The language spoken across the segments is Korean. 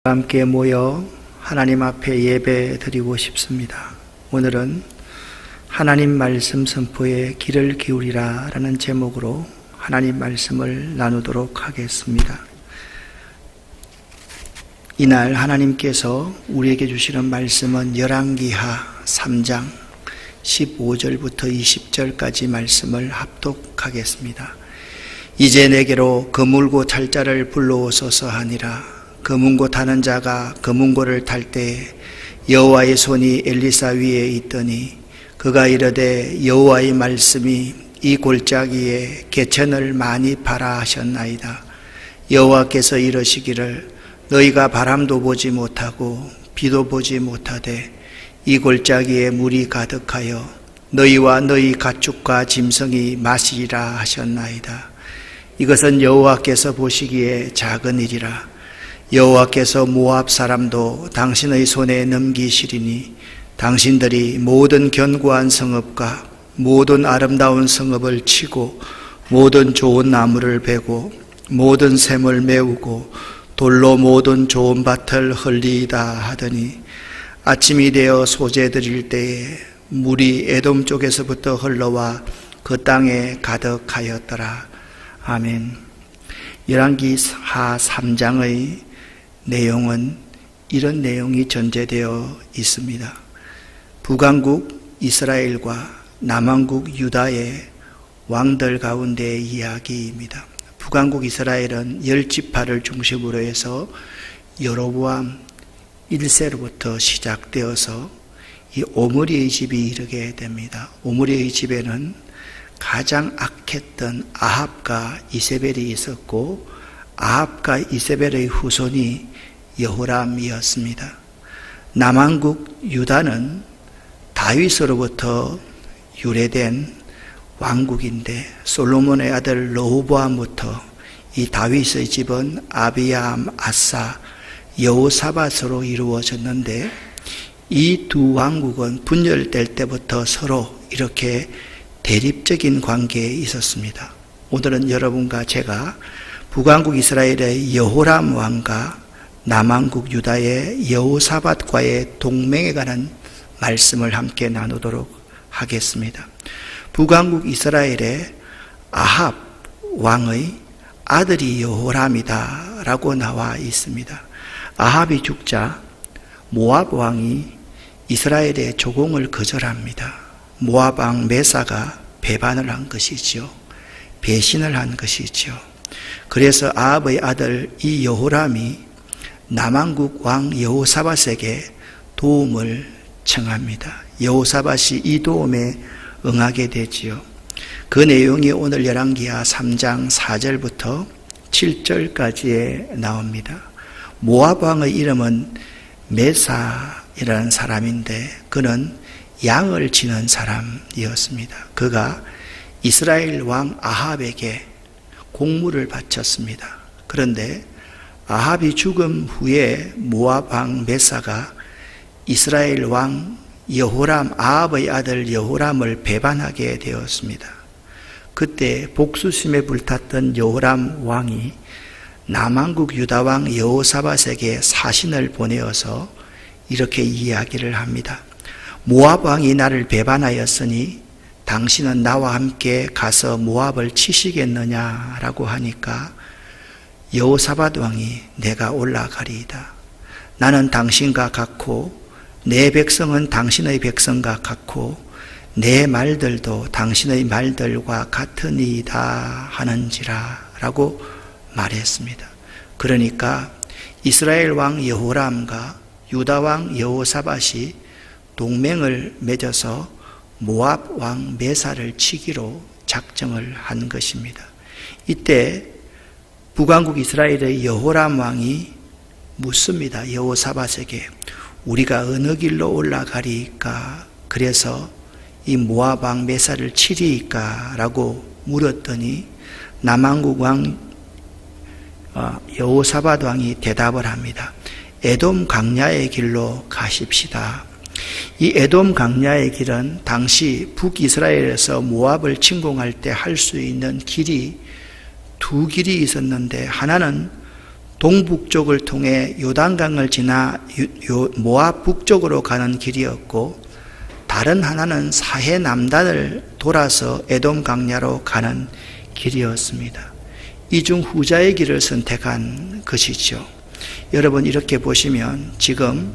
함께 모여 하나님 앞에 예배 드리고 싶습니다. 오늘은 하나님 말씀 선포에 귀를 기울이라 라는 제목으로 하나님 말씀을 나누도록 하겠습니다. 이날 하나님께서 우리에게 주시는 말씀은 열왕기하 3장 15절부터 20절까지 말씀을 합독하겠습니다. 이제 내게로 거물고 탈 자를 불러오소서 하니라. 거문고 타는 자가 거문고를 탈 때에 여호와의 손이 엘리사 위에 있더니 그가 이르되 여호와의 말씀이 이 골짜기에 개천을 많이 파라 하셨나이다. 여호와께서 이르시기를 너희가 바람도 보지 못하고 비도 보지 못하되 이 골짜기에 물이 가득하여 너희와 너희 가축과 짐승이 마시리라 하셨나이다. 이것은 여호와께서 보시기에 작은 일이라. 여호와께서 모압 사람도 당신의 손에 넘기시리니 당신들이 모든 견고한 성읍과 모든 아름다운 성읍을 치고 모든 좋은 나무를 베고 모든 샘을 메우고 돌로 모든 좋은 밭을 헐리이다 하더니 아침이 되어 소재 드릴 때에 물이 에돔 쪽에서부터 흘러와 그 땅에 가득하였더라. 아멘. 열왕기하 3장의 내용은 이런 내용이 전제되어 있습니다. 북왕국 이스라엘과 남왕국 유다의 왕들 가운데의 이야기입니다. 북왕국 이스라엘은 10지파를 중심으로 해서 여로보암 1세로부터 시작되어서 이 오므리의 집이 이르게 됩니다. 오므리의 집에는 가장 악했던 아합과 이세벨이 있었고 아합과 이세벨의 후손이 여호람이었습니다. 남왕국 유다는 다윗으로부터 유래된 왕국인데 솔로몬의 아들 르호보암부터 이 다윗의 집은 아비야함, 아사, 여호사밧으로 이루어졌는데 이 두 왕국은 분열될 때부터 서로 이렇게 대립적인 관계에 있었습니다. 오늘은 여러분과 제가 북왕국 이스라엘의 여호람 왕과 남왕국 유다의 여호사밧과의 동맹에 관한 말씀을 함께 나누도록 하겠습니다. 북왕국 이스라엘의 아합 왕의 아들이 여호람이다 라고 나와 있습니다. 아합이 죽자 모압 왕이 이스라엘의 조공을 거절합니다. 모압 왕 메사가 배반을 한 것이죠. 배신을 한 것이죠. 그래서 아합의 아들 이 여호람이 남왕국 왕 여호사밧에게 도움을 청합니다. 여호사밧이 이 도움에 응하게 되지요. 그 내용이 오늘 열왕기하 3장 4절부터 7절까지에 나옵니다. 모압 왕의 이름은 메사이라는 사람인데 그는 양을 치는 사람이었습니다. 그가 이스라엘 왕 아합에게 공물을 바쳤습니다. 그런데 아합이 죽음 후에 모압 왕 메사가 이스라엘 왕 여호람, 아합의 아들 여호람을 배반하게 되었습니다. 그때 복수심에 불탔던 여호람 왕이 남왕국 유다 왕 여호사밧에게 사신을 보내어서 이렇게 이야기를 합니다. 모압 왕이 나를 배반하였으니 당신은 나와 함께 가서 모압을 치시겠느냐라고 하니까 여호사밧 왕이 내가 올라가리이다. 나는 당신과 같고 내 백성은 당신의 백성과 같고 내 말들도 당신의 말들과 같으니이다 하는지라 라고 말했습니다. 그러니까 이스라엘 왕 여호람과 유다 왕 여호사밧이 동맹을 맺어서 모압 왕 메사를 치기로 작정을 한 것입니다. 이때 북왕국 이스라엘의 여호람 왕이 묻습니다. 여호사밧에게 우리가 어느 길로 올라가리까? 그래서 이 모압 왕 메사를 치리까? 라고 물었더니 남왕국 왕 여호사밧 왕이 대답을 합니다. 에돔 광야의 길로 가십시다. 이 에돔 광야의 길은 당시 북이스라엘에서 모압을 침공할 때 할 수 있는 길이 두 길이 있었는데 하나는 동북쪽을 통해 요단강을 지나 모압 북쪽으로 가는 길이었고, 다른 하나는 사해 남단을 돌아서 에돔 강야로 가는 길이었습니다. 이 중 후자의 길을 선택한 것이죠. 여러분, 이렇게 보시면 지금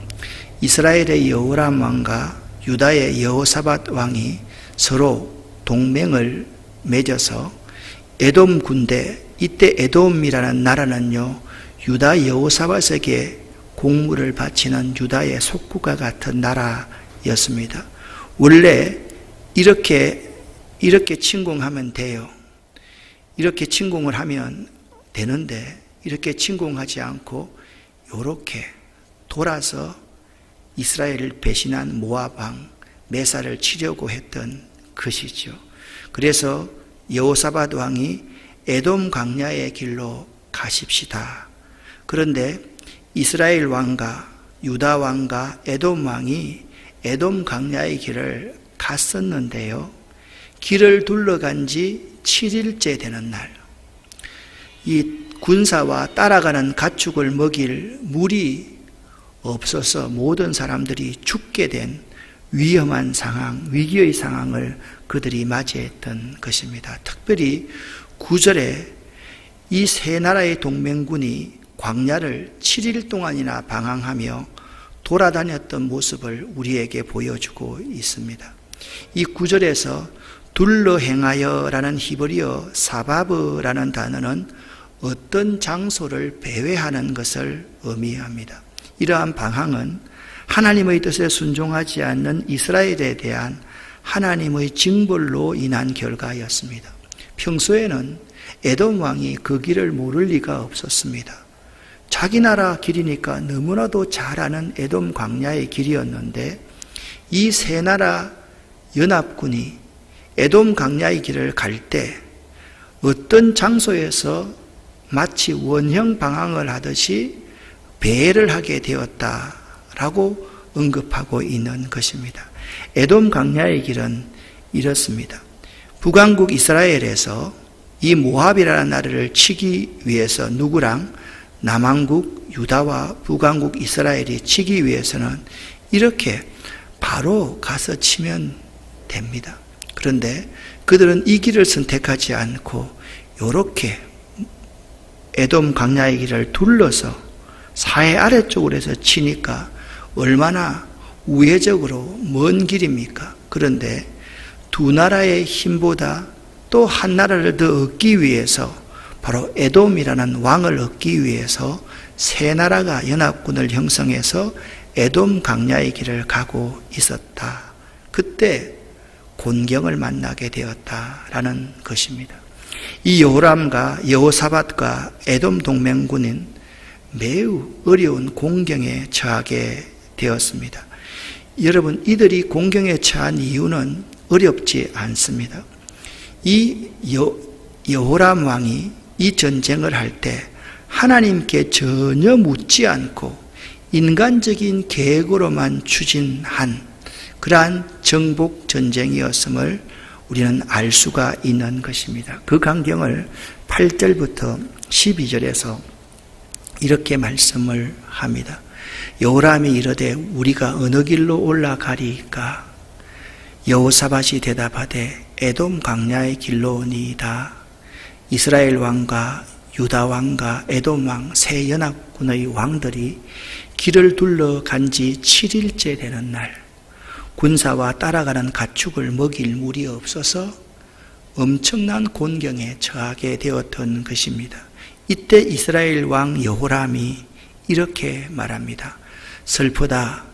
이스라엘의 여호람 왕과 유다의 여호사밧 왕이 서로 동맹을 맺어서 에돔 군대, 이때 에돔이라는 나라는요, 유다 여호사밧에게 공물을 바치는 유다의 속국과 같은 나라였습니다. 원래 이렇게 침공하면 돼요. 이렇게 침공을 하면 되는데, 이렇게 침공하지 않고 이렇게 돌아서 이스라엘을 배신한 모압 왕 메사를 치려고 했던 것이죠. 그래서 여호사밧 왕이 에돔 광야의 길로 가십시다. 그런데 이스라엘 왕과 유다 왕과 에돔 왕이 에돔 광야의 길을 갔었는데요, 길을 둘러간 지 7일째 되는 날, 이 군사와 따라가는 가축을 먹일 물이 없어서 모든 사람들이 죽게 된 위험한 상황, 위기의 상황을 그들이 맞이했던 것입니다. 특별히 9절에 이 세 나라의 동맹군이 광야를 7일 동안이나 방황하며 돌아다녔던 모습을 우리에게 보여주고 있습니다. 이 9절에서 둘러 행하여 라는 히브리어 사바브라는 단어는 어떤 장소를 배회하는 것을 의미합니다. 이러한 방황은 하나님의 뜻에 순종하지 않는 이스라엘에 대한 하나님의 징벌로 인한 결과였습니다. 평소에는 에돔 왕이 그 길을 모를 리가 없었습니다. 자기 나라 길이니까 너무나도 잘 아는 에돔 광야의 길이었는데, 이 세 나라 연합군이 에돔 광야의 길을 갈 때 어떤 장소에서 마치 원형 방황을 하듯이 배회를 하게 되었다라고 언급하고 있는 것입니다. 에돔 광야의 길은 이렇습니다. 북왕국 이스라엘에서 이 모압이라는 나라를 치기 위해서 누구랑 남왕국 유다와 북왕국 이스라엘이 치기 위해서는 이렇게 바로 가서 치면 됩니다. 그런데 그들은 이 길을 선택하지 않고 이렇게 에돔 광야의 길을 둘러서 사해 아래쪽으로 해서 치니까 얼마나 우회적으로 먼 길입니까? 그런데 두 나라의 힘보다 또 한 나라를 더 얻기 위해서, 바로 에돔이라는 왕을 얻기 위해서 세 나라가 연합군을 형성해서 에돔 광야의 길을 가고 있었다. 그때 곤경을 만나게 되었다라는 것입니다. 이 여호람과 여호사밧과 에돔 동맹군은 매우 어려운 공경에 처하게 되었습니다. 여러분, 이들이 공경에 처한 이유는 어렵지 않습니다. 이 여호람 왕이 이 전쟁을 할 때 하나님께 전혀 묻지 않고 인간적인 계획으로만 추진한 그러한 정복 전쟁이었음을 우리는 알 수가 있는 것입니다. 그 광경을 8절부터 12절에서 이렇게 말씀을 합니다. 여호람이 이르되 우리가 어느 길로 올라가리까? 여호사밧이 대답하되 에돔 광야의 길로 오니이다. 이스라엘 왕과 유다 왕과 에돔 왕 세 연합군의 왕들이 길을 둘러간 지 7일째 되는 날, 군사와 따라가는 가축을 먹일 물이 없어서 엄청난 곤경에 처하게 되었던 것입니다. 이때 이스라엘 왕 여호람이 이렇게 말합니다. 슬프다.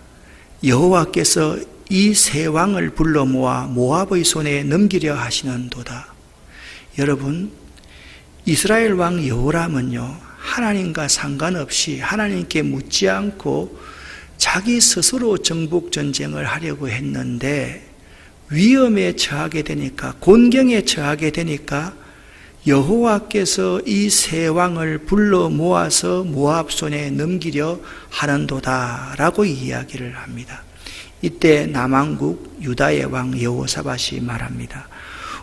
여호와께서 이 세 왕을 불러 모아 모압의 손에 넘기려 하시는도다. 여러분, 이스라엘 왕 여호람은요, 하나님과 상관없이 하나님께 묻지 않고 자기 스스로 정복 전쟁을 하려고 했는데 위험에 처하게 되니까, 곤경에 처하게 되니까 여호와께서 이 세 왕을 불러 모아서 모압 손에 넘기려 하는도다라고 이야기를 합니다. 이때 남왕국 유다의 왕 여호사밧이 말합니다.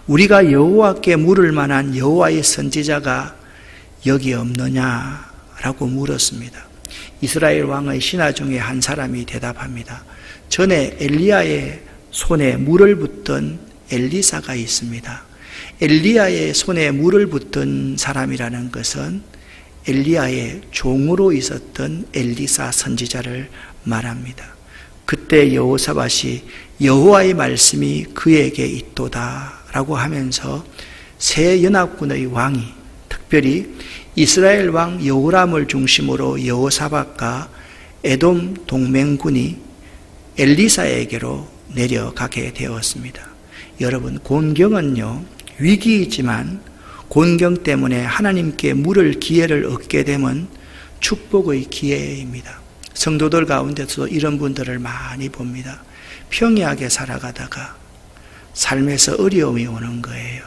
우리가 여호와께 물을 만한 여호와의 선지자가 여기 없느냐 라고 물었습니다. 이스라엘 왕의 신하 중에 한 사람이 대답합니다. 전에 엘리야의 손에 물을 붓던 엘리사가 있습니다. 엘리야의 손에 물을 붓던 사람이라는 것은 엘리야의 종으로 있었던 엘리사 선지자를 말합니다. 그때 여호사밧이 여호와의 말씀이 그에게 있도다 라고 하면서 새 연합군의 왕이, 특별히 이스라엘 왕 여호람을 중심으로 여호사밧과 에돔 동맹군이 엘리사에게로 내려가게 되었습니다. 여러분, 곤경은요, 위기이지만 곤경 때문에 하나님께 물을 기회를 얻게 되면 축복의 기회입니다. 성도들 가운데서도 이런 분들을 많이 봅니다. 평이하게 살아가다가 삶에서 어려움이 오는 거예요.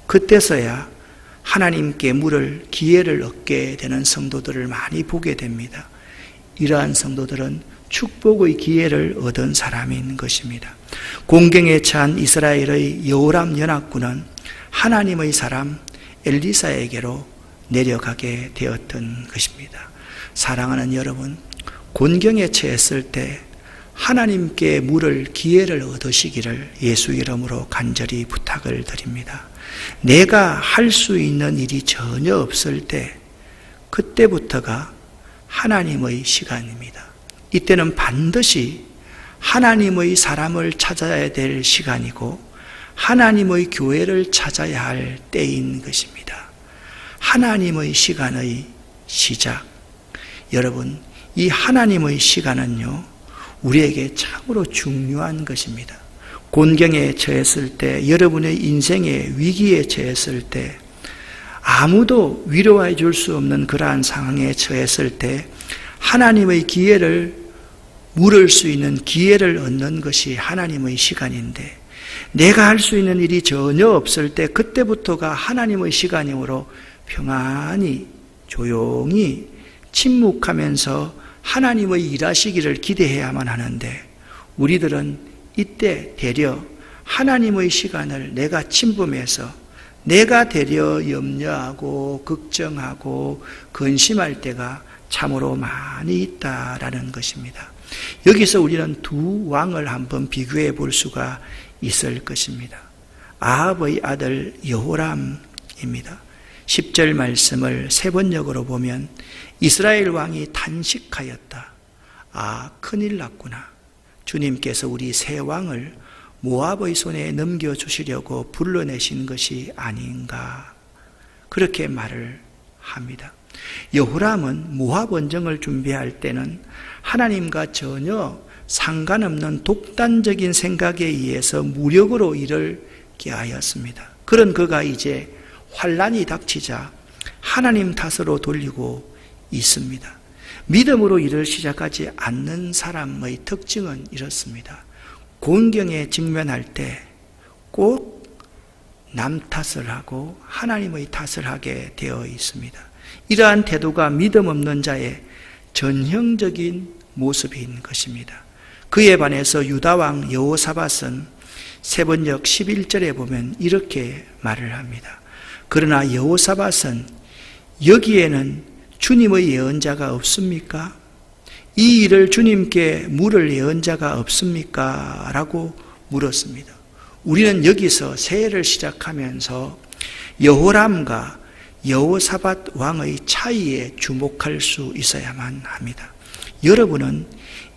그때서야 하나님께 물을 기회를 얻게 되는 성도들을 많이 보게 됩니다. 이러한 성도들은 축복의 기회를 얻은 사람인 것입니다. 공경에 처한 이스라엘의 여호람 연합군은 하나님의 사람 엘리사에게로 내려가게 되었던 것입니다. 사랑하는 여러분, 곤경에 처했을 때 하나님께 물을 기회를 얻으시기를 예수 이름으로 간절히 부탁을 드립니다. 내가 할 수 있는 일이 전혀 없을 때 그때부터가 하나님의 시간입니다. 이때는 반드시 하나님의 사람을 찾아야 될 시간이고 하나님의 교회를 찾아야 할 때인 것입니다. 하나님의 시간의 시작. 여러분, 이 하나님의 시간은요, 우리에게 참으로 중요한 것입니다. 곤경에 처했을 때, 여러분의 인생의 위기에 처했을 때, 아무도 위로해 줄 수 없는 그러한 상황에 처했을 때 하나님의 기회를 물을 수 있는 기회를 얻는 것이 하나님의 시간인데, 내가 할 수 있는 일이 전혀 없을 때 그때부터가 하나님의 시간이므로 평안히 조용히 침묵하면서 하나님의 일하시기를 기대해야만 하는데, 우리들은 이때 되려 하나님의 시간을 내가 침범해서 내가 되려 염려하고 걱정하고 근심할 때가 참으로 많이 있다라는 것입니다. 여기서 우리는 두 왕을 한번 비교해 볼 수가 있을 것입니다. 아합의 아들 여호람입니다. 10절 말씀을 세 번역으로 보면 이스라엘 왕이 단식하였다. 아, 큰일 났구나. 주님께서 우리 새 왕을 모압의 손에 넘겨주시려고 불러내신 것이 아닌가, 그렇게 말을 합니다. 여호람은 모압 원정을 준비할 때는 하나님과 전혀 상관없는 독단적인 생각에 의해서 무력으로 일을 기하였습니다. 그런 그가 이제 환란이 닥치자 하나님 탓으로 돌리고 있습니다. 믿음으로 일을 시작하지 않는 사람의 특징은 이렇습니다. 곤경에 직면할 때 꼭 남 탓을 하고 하나님의 탓을 하게 되어 있습니다. 이러한 태도가 믿음 없는 자의 전형적인 모습인 것입니다. 그에 반해서 유다왕 여호사밧은 세번역 11절에 보면 이렇게 말을 합니다. 그러나 여호사밧은 여기에는 주님의 예언자가 없습니까? 이 일을 주님께 물을 예언자가 없습니까? 라고 물었습니다. 우리는 여기서 새해를 시작하면서 여호람과 여호사밧 왕의 차이에 주목할 수 있어야만 합니다. 여러분은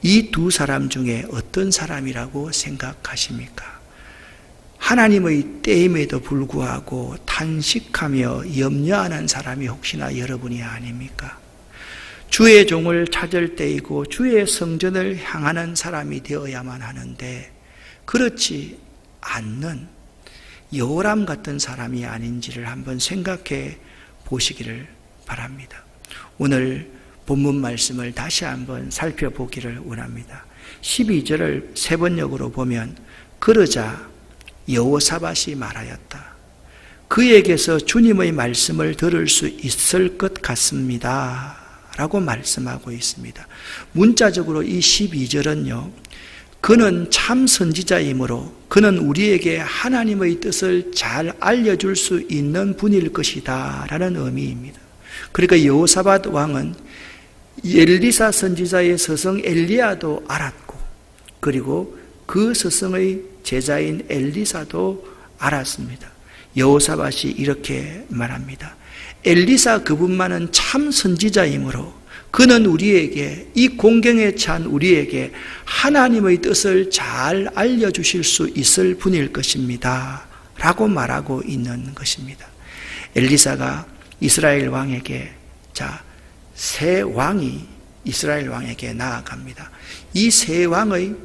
이 두 사람 중에 어떤 사람이라고 생각하십니까? 하나님의 때임에도 불구하고 탄식하며 염려하는 사람이 혹시나 여러분이 아닙니까? 주의 종을 찾을 때이고 주의 성전을 향하는 사람이 되어야만 하는데 그렇지 않는 여호람 같은 사람이 아닌지를 한번 생각해 보시기를 바랍니다. 오늘 본문 말씀을 다시 한번 살펴보기를 원합니다. 12절을 세 번역으로 보면 그러자 여호사밧이 말하였다. 그에게서 주님의 말씀을 들을 수 있을 것 같습니다 라고 말씀하고 있습니다. 문자적으로 이 12절은요, 그는 참 선지자이므로 그는 우리에게 하나님의 뜻을 잘 알려줄 수 있는 분일 것이다 라는 의미입니다. 그러니까 여호사밧 왕은 엘리사 선지자의 스승 엘리야도 알았고, 그리고 그 스승의 제자인 엘리사도 알았습니다. 여호사밧이 이렇게 말합니다. 엘리사 그분만은 참 선지자이므로 그는 우리에게, 이 공경에 찬 우리에게 하나님의 뜻을 잘 알려주실 수 있을 분일 것입니다 라고 말하고 있는 것입니다. 엘리사가 이스라엘 왕에게, 새 왕이 이스라엘 왕에게 나아갑니다. 이 새 왕의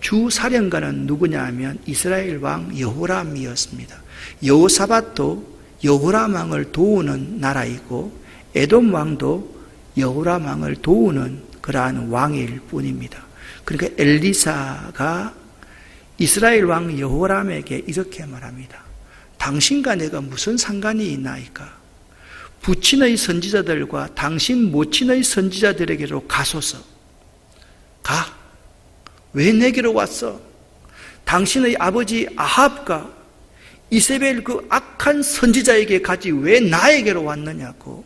주 사령관은 누구냐 하면 이스라엘 왕 여호람이었습니다. 여호사밧도 여호람 왕을 도우는 나라이고 에돔 왕도 여호람 왕을 도우는 그러한 왕일 뿐입니다. 그러니까 엘리사가 이스라엘 왕 여호람에게 이렇게 말합니다. 당신과 내가 무슨 상관이 있나이까? 부친의 선지자들과 당신 모친의 선지자들에게로 가소서. 가. 왜 내게로 왔어? 당신의 아버지 아합과 이세벨 그 악한 선지자에게 가지 왜 나에게로 왔느냐고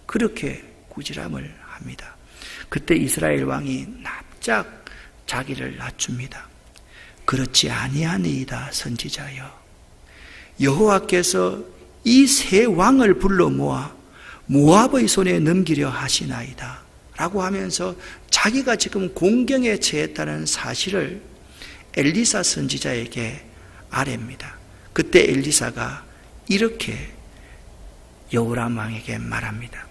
그렇게 꾸지람을 합니다. 그때 이스라엘 왕이 납작 자기를 낮춥니다. 그렇지 아니하니이다 선지자여. 여호와께서 이 세 왕을 불러 모아 모압의 손에 넘기려 하시나이다 라고 하면서 자기가 지금 공경에 처했다는 사실을 엘리사 선지자에게 아뢰입니다. 그때 엘리사가 이렇게 여호람 왕에게 말합니다.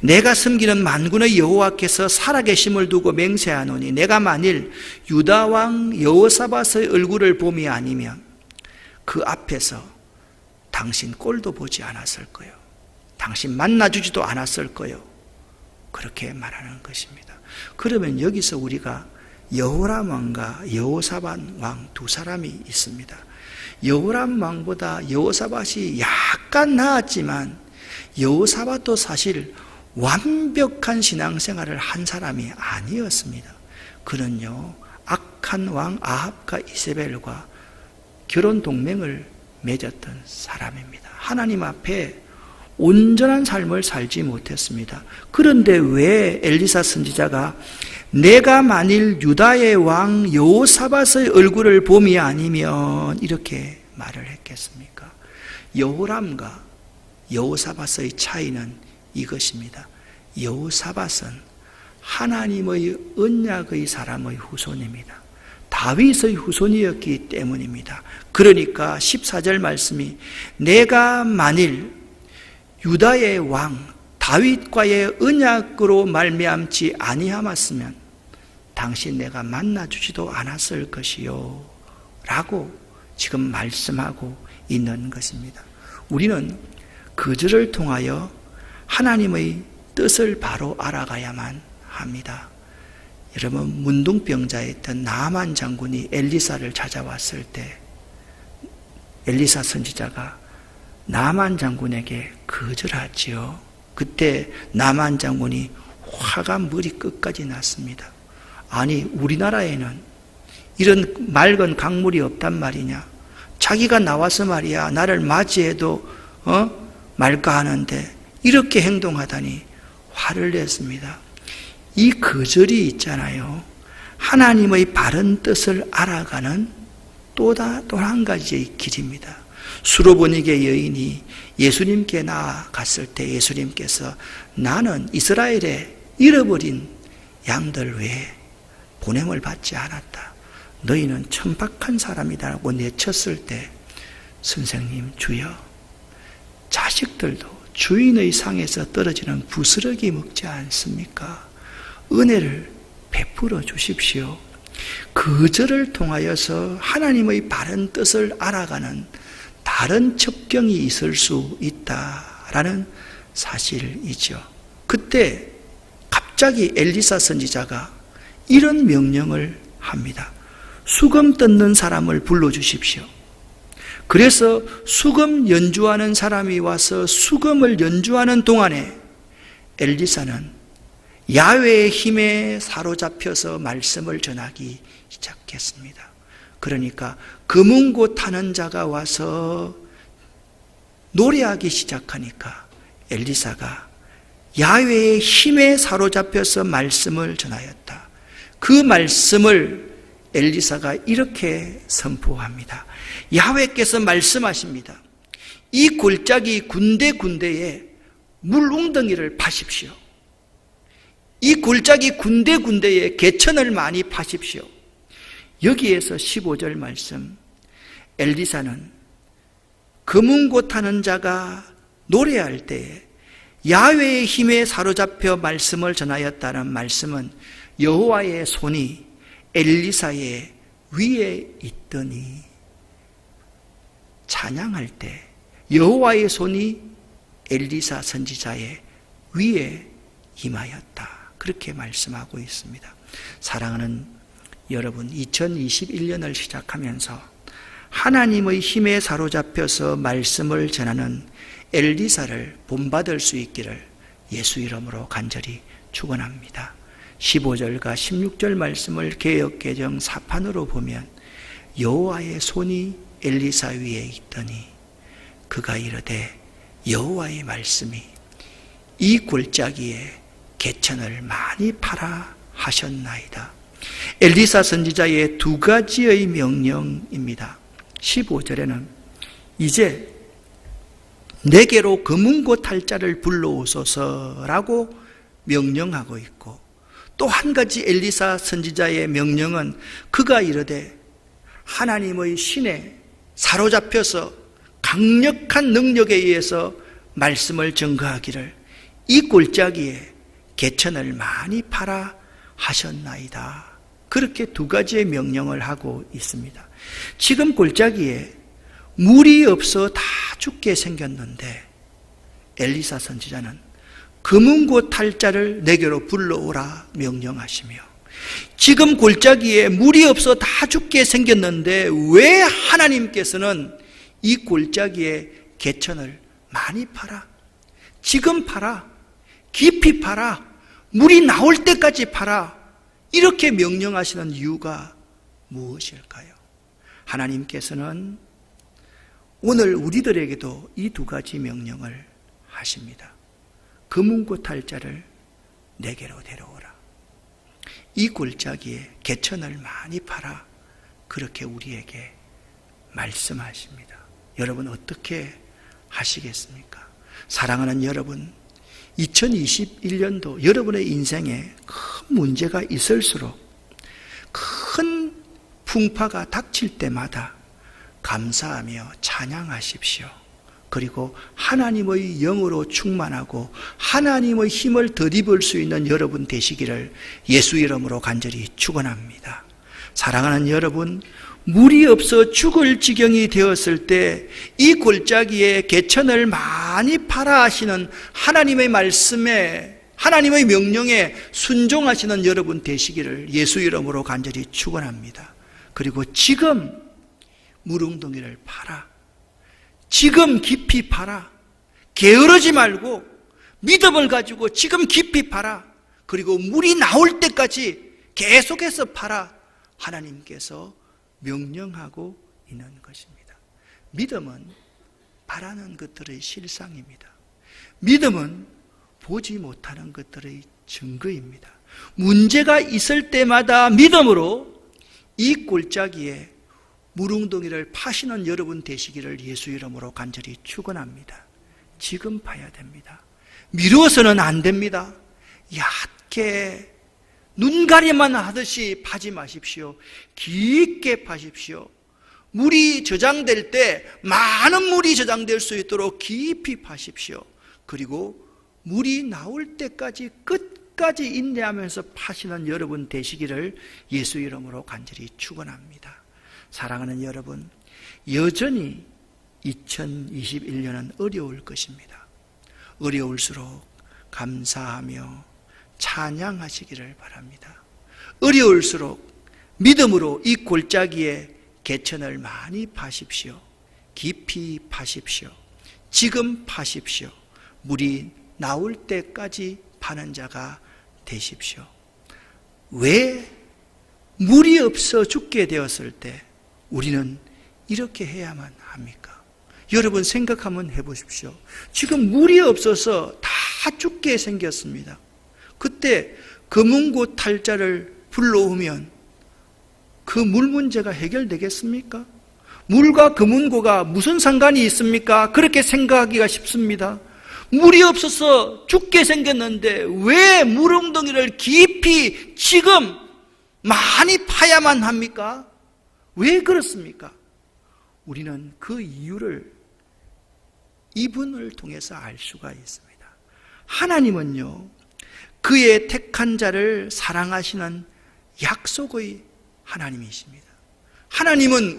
내가 섬기는 만군의 여호와께서 살아계심을 두고 맹세하노니 내가 만일 유다 왕 여호사밧의 얼굴을 봄이 아니면 그 앞에서 당신 꼴도 보지 않았을 거요. 당신 만나주지도 않았을 거요. 그렇게 말하는 것입니다. 그러면 여기서 우리가 여호람 왕과 여호사밧 왕 두 사람이 있습니다. 여호람 왕보다 여호사밧이 약간 나았지만 여호사밧도 사실 완벽한 신앙생활을 한 사람이 아니었습니다. 그는요, 악한 왕 아합과 이세벨과 결혼 동맹을 맺었던 사람입니다. 하나님 앞에 온전한 삶을 살지 못했습니다. 그런데 왜 엘리사 선지자가 내가 만일 유다의 왕 여호사밧의 얼굴을 봄이 아니면 이렇게 말을 했겠습니까? 여호람과 여호사밧의 차이는 이것입니다. 여호사밧은 하나님의 언약의 사람의 후손입니다. 다윗의 후손이었기 때문입니다. 그러니까 14절 말씀이 내가 만일 유다의 왕 다윗과의 언약으로 말미암지 아니하였으면 당신 내가 만나주지도 않았을 것이요 라고 지금 말씀하고 있는 것입니다. 우리는 그들을 통하여 하나님의 뜻을 바로 알아가야만 합니다. 여러분, 문둥병자였던 나아만 장군이 엘리사를 찾아왔을 때 엘리사 선지자가 나아만 장군에게 거절하지요. 그때 나아만 장군이 화가 머리 끝까지 났습니다. 아니, 우리나라에는 이런 맑은 강물이 없단 말이냐? 자기가 나와서 말이야 나를 맞이해도 말까 하는데 이렇게 행동하다니 화를 냈습니다. 이 거절이 있잖아요. 하나님의 바른 뜻을 알아가는 또 한 가지의 길입니다. 수로보니게 여인이 예수님께 나아갔을 때 예수님께서 나는 이스라엘에 잃어버린 양들 외에 보냄을 받지 않았다. 너희는 천박한 사람이다라고 내쳤을 때 선생님 주여, 자식들도 주인의 상에서 떨어지는 부스러기 먹지 않습니까? 은혜를 베풀어 주십시오. 거절을 통하여서 하나님의 바른 뜻을 알아가는 다른 첩경이 있을 수 있다라는 사실이죠. 그때 갑자기 엘리사 선지자가 이런 명령을 합니다. 수금 뜯는 사람을 불러주십시오. 그래서 수금 연주하는 사람이 와서 수금을 연주하는 동안에 엘리사는 야훼의 힘에 사로잡혀서 말씀을 전하기 시작했습니다. 그러니까 금은고 타는 자가 와서 노래하기 시작하니까 엘리사가 야훼의 힘에 사로잡혀서 말씀을 전하였다. 그 말씀을 엘리사가 이렇게 선포합니다. 야훼께서 말씀하십니다. 이 골짜기 군데군데에 물 웅덩이를 파십시오. 이 골짜기 군데군데에 개천을 많이 파십시오. 여기에서 15절 말씀, 엘리사는 금은곳하는 자가 노래할 때에 야훼의 힘에 사로잡혀 말씀을 전하였다는 말씀은 여호와의 손이 엘리사의 위에 있더니, 찬양할 때 여호와의 손이 엘리사 선지자의 위에 임하였다. 그렇게 말씀하고 있습니다. 사랑하는 여러분, 2021년을 시작하면서 하나님의 힘에 사로잡혀서 말씀을 전하는 엘리사를 본받을 수 있기를 예수 이름으로 간절히 축원합니다. 15절과 16절 말씀을 개역개정 사판으로 보면 여호와의 손이 엘리사 위에 있더니 그가 이르되 여호와의 말씀이 이 골짜기에 개천을 많이 파라 하셨나이다. 엘리사 선지자의 두 가지의 명령입니다. 15절에는 이제 내게로 금은곳 할 자를 불러오소서라고 명령하고 있고, 또 한 가지 엘리사 선지자의 명령은 그가 이르되 하나님의 신에 사로잡혀서 강력한 능력에 의해서 말씀을 증거하기를 이 골짜기에 개천을 많이 파라 하셨나이다. 그렇게 두 가지의 명령을 하고 있습니다. 지금 골짜기에 물이 없어 다 죽게 생겼는데 엘리사 선지자는 금은곳 할 자를 내게로 불러오라 명령하시며, 지금 골짜기에 물이 없어 다 죽게 생겼는데 왜 하나님께서는 이 골짜기에 개천을 많이 파라, 지금 파라, 깊이 파라, 물이 나올 때까지 파라, 이렇게 명령하시는 이유가 무엇일까요? 하나님께서는 오늘 우리들에게도 이 두 가지 명령을 하십니다. 금은곳 할 자를 내게로 데려오라, 이 골짜기에 개천을 많이 파라, 그렇게 우리에게 말씀하십니다. 여러분 어떻게 하시겠습니까? 사랑하는 여러분, 2021년도 여러분의 인생에 큰 문제가 있을수록, 큰 풍파가 닥칠 때마다 감사하며 찬양하십시오. 그리고 하나님의 영으로 충만하고 하나님의 힘을 덧입을 수 있는 여러분 되시기를 예수 이름으로 간절히 축원합니다. 사랑하는 여러분, 물이 없어 죽을 지경이 되었을 때 이 골짜기에 개천을 많이 파라 하시는 하나님의 말씀에, 하나님의 명령에 순종하시는 여러분 되시기를 예수 이름으로 간절히 축원합니다. 그리고 지금 물웅덩이를 파라, 지금 깊이 파라, 게으르지 말고 믿음을 가지고 지금 깊이 파라, 그리고 물이 나올 때까지 계속해서 파라, 하나님께서 명령하고 있는 것입니다. 믿음은 바라는 것들의 실상입니다. 믿음은 보지 못하는 것들의 증거입니다. 문제가 있을 때마다 믿음으로 이 골짜기에 물웅덩이를 파시는 여러분 되시기를 예수 이름으로 간절히 축원합니다. 지금 파야 됩니다. 미루어서는 안 됩니다. 얕게 눈가리만 하듯이 파지 마십시오. 깊게 파십시오. 물이 저장될 때 많은 물이 저장될 수 있도록 깊이 파십시오. 그리고 물이 나올 때까지 끝까지 인내하면서 파시는 여러분 되시기를 예수 이름으로 간절히 축원합니다. 사랑하는 여러분, 여전히 2021년은 어려울 것입니다. 어려울수록 감사하며 찬양하시기를 바랍니다. 어려울수록 믿음으로 이 골짜기에 개천을 많이 파십시오. 깊이 파십시오. 지금 파십시오. 물이 나올 때까지 파는 자가 되십시오. 왜 물이 없어 죽게 되었을 때 우리는 이렇게 해야만 합니까? 여러분 생각 한번 해보십시오. 지금 물이 없어서 다 죽게 생겼습니다. 그때 금은고 탈자를 불러오면 그 물 문제가 해결되겠습니까? 물과 금은고가 무슨 상관이 있습니까? 그렇게 생각하기가 쉽습니다. 물이 없어서 죽게 생겼는데 왜 물웅덩이를 깊이 지금 많이 파야만 합니까? 왜 그렇습니까? 우리는 그 이유를 이분을 통해서 알 수가 있습니다. 하나님은요, 그의 택한 자를 사랑하시는 약속의 하나님이십니다. 하나님은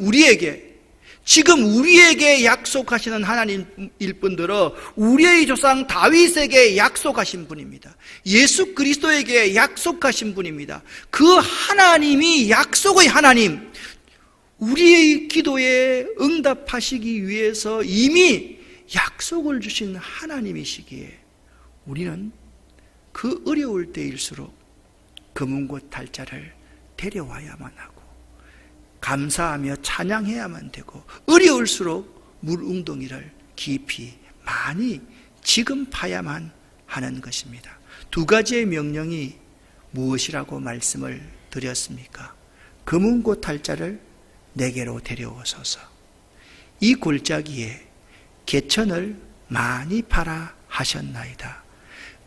지금 우리에게 약속하시는 하나님일 뿐더러 우리의 조상 다윗에게 약속하신 분입니다. 예수 그리스도에게 약속하신 분입니다. 그 하나님이 약속의 하나님, 우리의 기도에 응답하시기 위해서 이미 약속을 주신 하나님이시기에 우리는 그 어려울 때일수록 금은고 탈자를 데려와야만 하고 감사하며 찬양해야만 되고, 어려울수록 물웅덩이를 깊이 많이 지금 파야만 하는 것입니다. 두 가지의 명령이 무엇이라고 말씀을 드렸습니까? 금은고 탈자를 내게로 데려오소서. 이 골짜기에 개천을 많이 파라 하셨나이다.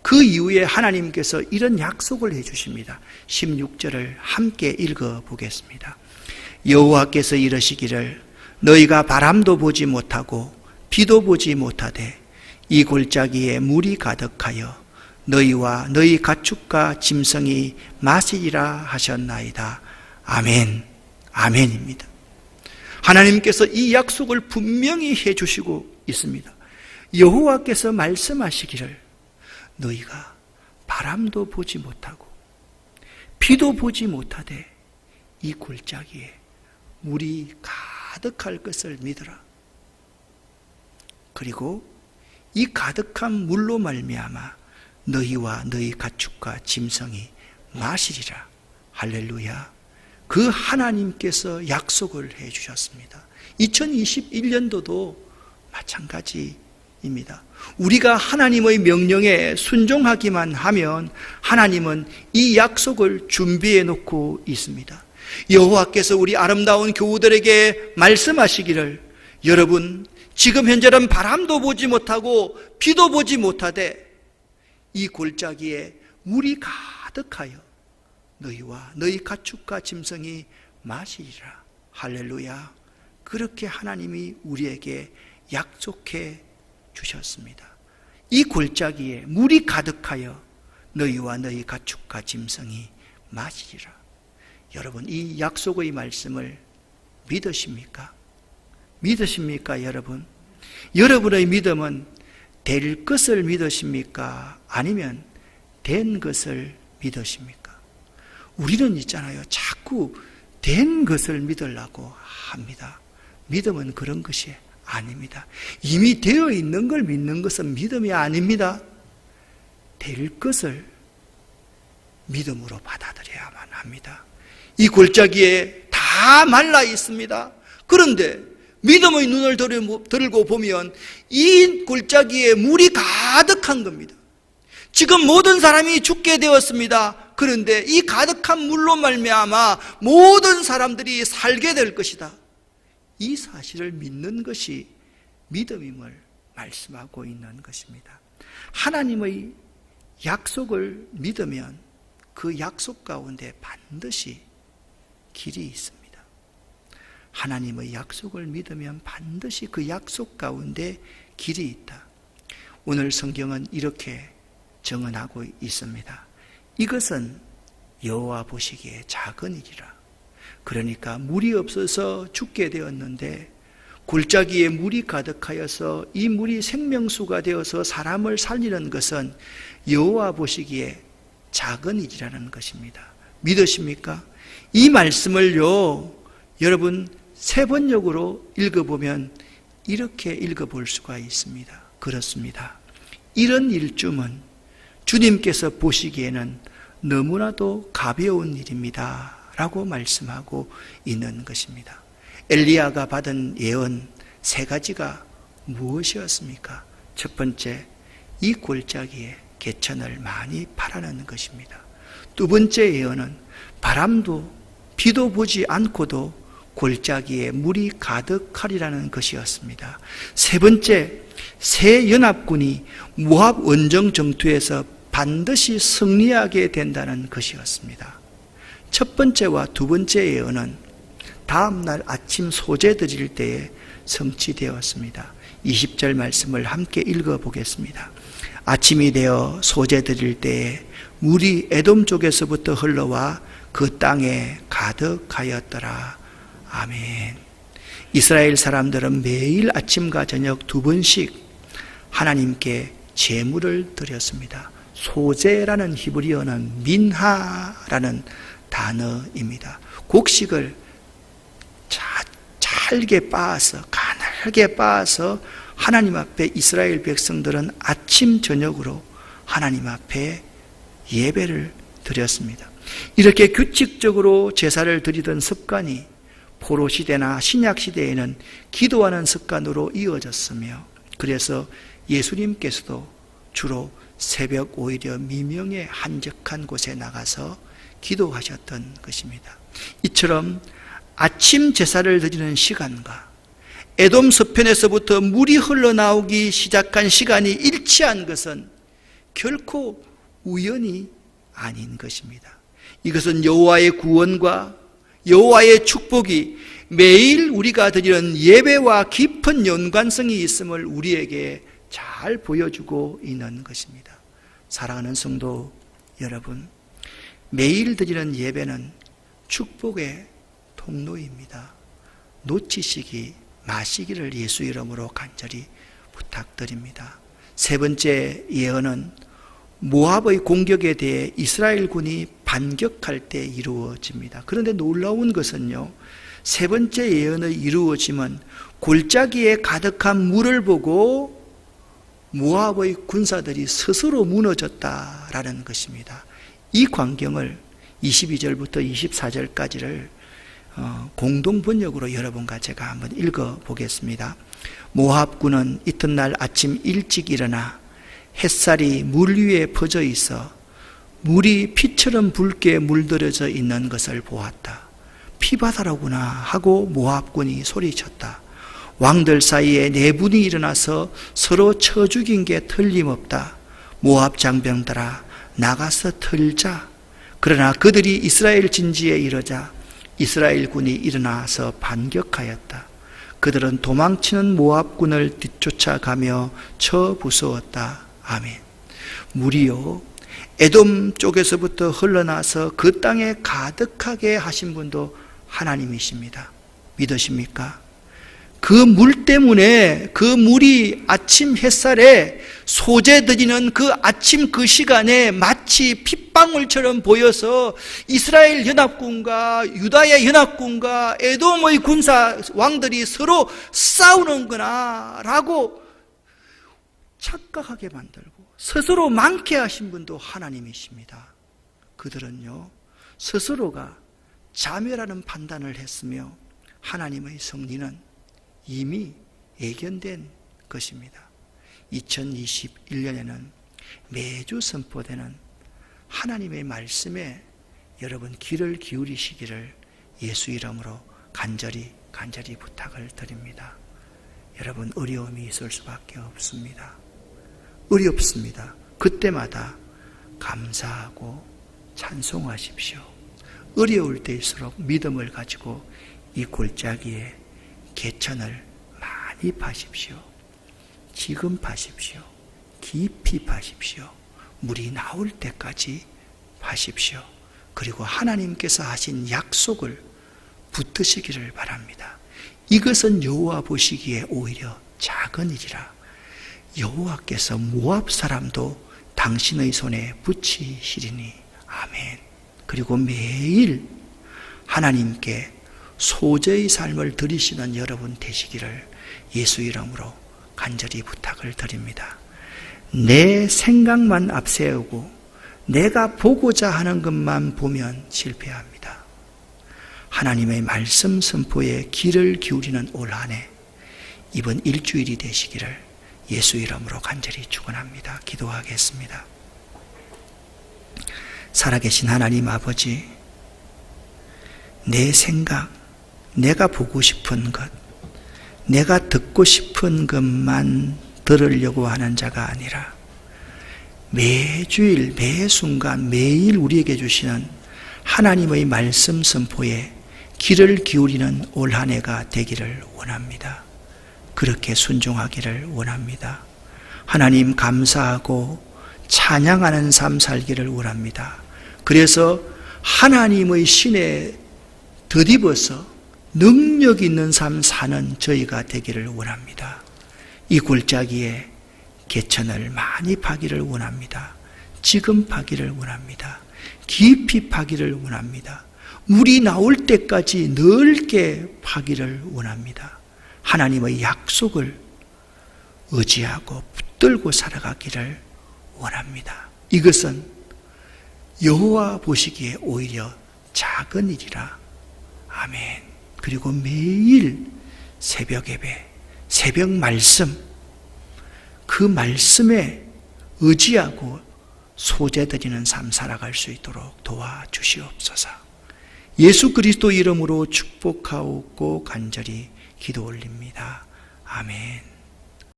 그 이후에 하나님께서 이런 약속을 해주십니다. 16절을 함께 읽어보겠습니다. 여호와께서 이르시기를 너희가 바람도 보지 못하고 비도 보지 못하되 이 골짜기에 물이 가득하여 너희와 너희 가축과 짐승이 마시리라 하셨나이다. 아멘. 아멘입니다. 하나님께서 이 약속을 분명히 해주시고 있습니다. 여호와께서 말씀하시기를 너희가 바람도 보지 못하고 비도 보지 못하되 이 골짜기에 물이 가득할 것을 믿으라. 그리고 이 가득한 물로 말미암아 너희와 너희 가축과 짐승이 마시리라. 할렐루야. 그 하나님께서 약속을 해 주셨습니다. 2021년도도 마찬가지입니다. 우리가 하나님의 명령에 순종하기만 하면 하나님은 이 약속을 준비해 놓고 있습니다. 여호와께서 우리 아름다운 교우들에게 말씀하시기를 여러분 지금 현재는 바람도 보지 못하고 비도 보지 못하되 이 골짜기에 물이 가득하여 너희와 너희 가축과 짐승이 마시리라. 할렐루야. 그렇게 하나님이 우리에게 약속해 주셨습니다. 이 골짜기에 물이 가득하여 너희와 너희 가축과 짐승이 마시리라. 여러분 이 약속의 말씀을 믿으십니까? 믿으십니까 여러분? 여러분의 믿음은 될 것을 믿으십니까? 아니면 된 것을 믿으십니까? 우리는 있잖아요. 자꾸 된 것을 믿으려고 합니다. 믿음은 그런 것이 아닙니다. 이미 되어 있는 걸 믿는 것은 믿음이 아닙니다. 될 것을 믿음으로 받아들여야만 합니다. 이 골짜기에 다 말라 있습니다. 그런데 믿음의 눈을 들고 보면 이 골짜기에 물이 가득한 겁니다. 지금 모든 사람이 죽게 되었습니다. 그런데 이 가득한 물로 말미암아 모든 사람들이 살게 될 것이다. 이 사실을 믿는 것이 믿음임을 말씀하고 있는 것입니다. 하나님의 약속을 믿으면 그 약속 가운데 반드시 길이 있습니다. 하나님의 약속을 믿으면 반드시 그 약속 가운데 길이 있다. 오늘 성경은 이렇게 정언하고 있습니다. 이것은 여호와 보시기에 작은 일이라. 그러니까 물이 없어서 죽게 되었는데 골짜기에 물이 가득하여서 이 물이 생명수가 되어서 사람을 살리는 것은 여호와 보시기에 작은 일이라는 것입니다. 믿으십니까? 이 말씀을요 여러분 세 번역으로 읽어보면 이렇게 읽어볼 수가 있습니다. 그렇습니다. 이런 일쯤은 주님께서 보시기에는 너무나도 가벼운 일입니다 라고 말씀하고 있는 것입니다. 엘리야가 받은 예언 세 가지가 무엇이었습니까? 첫 번째, 이 골짜기에 개천을 많이 파라는 것입니다. 두 번째 예언은 바람도 비도 보지 않고도 골짜기에 물이 가득하리라는 것이었습니다. 세 번째, 새 연합군이 모압 원정 전투에서 반드시 승리하게 된다는 것이었습니다. 첫 번째와 두 번째 예언은 다음날 아침 소재 드릴 때에 성취되었습니다. 20절 말씀을 함께 읽어보겠습니다. 아침이 되어 소재 드릴 때에 물이 에돔 쪽에서부터 흘러와 그 땅에 가득하였더라. 아멘. 이스라엘 사람들은 매일 아침과 저녁 두 번씩 하나님께 제물을 드렸습니다. 소재라는 히브리어는 민하라는 단어입니다. 곡식을 잘게 빻아서 가늘게 빻아서 하나님 앞에 이스라엘 백성들은 아침 저녁으로 하나님 앞에 예배를 드렸습니다. 이렇게 규칙적으로 제사를 드리던 습관이 포로시대나 신약시대에는 기도하는 습관으로 이어졌으며, 그래서 예수님께서도 주로 새벽 오히려 미명의 한적한 곳에 나가서 기도하셨던 것입니다. 이처럼 아침 제사를 드리는 시간과 에돔 서편에서부터 물이 흘러나오기 시작한 시간이 일치한 것은 결코 우연이 아닌 것입니다. 이것은 여호와의 구원과 여호와의 축복이 매일 우리가 드리는 예배와 깊은 연관성이 있음을 우리에게 잘 보여주고 있는 것입니다. 사랑하는 성도 여러분, 매일 드리는 예배는 축복의 통로입니다. 놓치시기 마시기를 예수 이름으로 간절히 부탁드립니다. 세 번째 예언은 모압의 공격에 대해 이스라엘 군이 반격할 때 이루어집니다. 그런데 놀라운 것은요, 세 번째 예언의 이루어짐은 골짜기에 가득한 물을 보고 모압의 군사들이 스스로 무너졌다라는 것입니다. 이 광경을 22절부터 24절까지를 공동 번역으로 여러분과 제가 한번 읽어보겠습니다. 모압군은 이튿날 아침 일찍 일어나 햇살이 물 위에 퍼져 있어 물이 피처럼 붉게 물들여져 있는 것을 보았다. 피바다로구나 하고 모압군이 소리쳤다. 왕들 사이에 내분이 일어나서 서로 쳐 죽인 게 틀림없다. 모압 장병들아, 나가서 털자. 그러나 그들이 이스라엘 진지에 이르자 이스라엘 군이 일어나서 반격하였다. 그들은 도망치는 모압군을 뒤쫓아가며 쳐 부수었다. 아멘. 물이요, 에돔 쪽에서부터 흘러나서 그 땅에 가득하게 하신 분도 하나님이십니다. 믿으십니까? 그 물 때문에, 그 물이 아침 햇살에 소재 드리는 그 아침 그 시간에 마치 핏방울처럼 보여서 이스라엘 연합군과 유다의 연합군과 에돔의 군사 왕들이 서로 싸우는구나 라고 착각하게 만들고 스스로 많게 하신 분도 하나님이십니다. 그들은요, 스스로가 자멸하는 판단을 했으며 하나님의 승리는 이미 예견된 것입니다. 2021년에는 매주 선포되는 하나님의 말씀에 여러분 귀를 기울이시기를 예수 이름으로 간절히 부탁을 드립니다. 여러분, 어려움이 있을 수밖에 없습니다. 어렵습니다. 그때마다 감사하고 찬송하십시오. 어려울 때일수록 믿음을 가지고 이 골짜기에 개천을 많이 파십시오. 지금 파십시오. 깊이 파십시오. 물이 나올 때까지 파십시오. 그리고 하나님께서 하신 약속을 붙드시기를 바랍니다. 이것은 여호와 보시기에 오히려 작은 일이라 여호와께서 모압 사람도 당신의 손에 붙이시리니. 아멘. 그리고 매일 하나님께 소재의 삶을 드리시는 여러분 되시기를 예수 이름으로 간절히 부탁을 드립니다. 내 생각만 앞세우고 내가 보고자 하는 것만 보면 실패합니다. 하나님의 말씀 선포에 귀를 기울이는 올 한 해, 이번 일주일이 되시기를 예수 이름으로 간절히 축원합니다. 기도하겠습니다. 살아계신 하나님 아버지, 내 생각, 내가 보고 싶은 것, 내가 듣고 싶은 것만 들으려고 하는 자가 아니라 매주일, 매 순간, 매일 우리에게 주시는 하나님의 말씀 선포에 귀를 기울이는 올 한 해가 되기를 원합니다. 그렇게 순종하기를 원합니다. 하나님 감사하고 찬양하는 삶 살기를 원합니다. 그래서 하나님의 신에 덧입어서 능력 있는 삶 사는 저희가 되기를 원합니다. 이 골짜기에 개천을 많이 파기를 원합니다. 지금 파기를 원합니다. 깊이 파기를 원합니다. 물이 나올 때까지 넓게 파기를 원합니다. 하나님의 약속을 의지하고 붙들고 살아가기를 원합니다. 이것은 여호와 보시기에 오히려 작은 일이라. 아멘. 그리고 매일 새벽 예배, 새벽 말씀, 그 말씀에 의지하고 소재드리는 삶 살아갈 수 있도록 도와주시옵소서. 예수 그리스도 이름으로 축복하옵고 간절히 기도 올립니다. 아멘.